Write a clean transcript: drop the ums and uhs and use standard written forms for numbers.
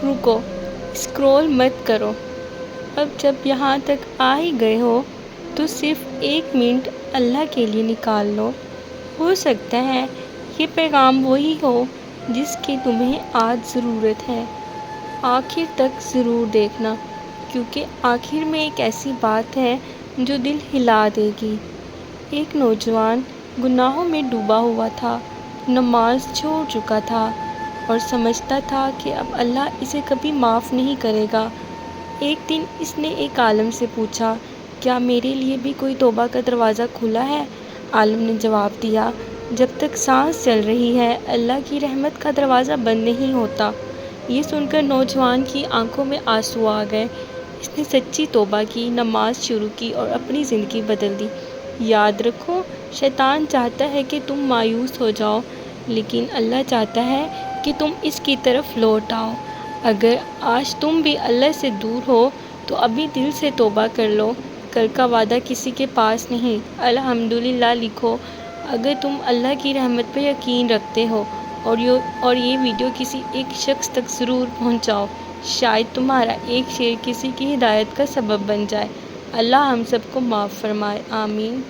رکو، اسکرول مت کرو۔ اب جب یہاں تک آ ہی گئے ہو تو صرف 1 منٹ اللہ کے لیے نکال لو۔ ہو سکتا ہے یہ پیغام وہی ہو جس کی تمہیں آج ضرورت ہے۔ آخر تک ضرور دیکھنا، کیونکہ آخر میں ایک ایسی بات ہے جو دل ہلا دے گی۔ ایک نوجوان گناہوں میں ڈوبا ہوا تھا، نماز چھوڑ چکا تھا اور سمجھتا تھا کہ اب اللہ اسے کبھی معاف نہیں کرے گا۔ ایک دن اس نے ایک عالم سے پوچھا، کیا میرے لیے بھی کوئی توبہ کا دروازہ کھلا ہے؟ عالم نے جواب دیا، جب تک سانس چل رہی ہے اللہ کی رحمت کا دروازہ بند نہیں ہوتا۔ یہ سن کر نوجوان کی آنکھوں میں آنسو آ گئے۔ اس نے سچی توبہ کی، نماز شروع کی اور اپنی زندگی بدل دی۔ یاد رکھو، شیطان چاہتا ہے کہ تم مایوس ہو جاؤ، لیکن اللہ چاہتا ہے کہ تم اس کی طرف لوٹ آؤ۔ اگر آج تم بھی اللہ سے دور ہو تو ابھی دل سے توبہ کر لو۔ کل کا وعدہ کسی کے پاس نہیں۔ الحمدللہ لکھو اگر تم اللہ کی رحمت پر یقین رکھتے ہو، اور یہ ویڈیو کسی ایک شخص تک ضرور پہنچاؤ۔ شاید تمہارا ایک شیئر کسی کی ہدایت کا سبب بن جائے۔ اللہ ہم سب کو معاف فرمائے، آمین۔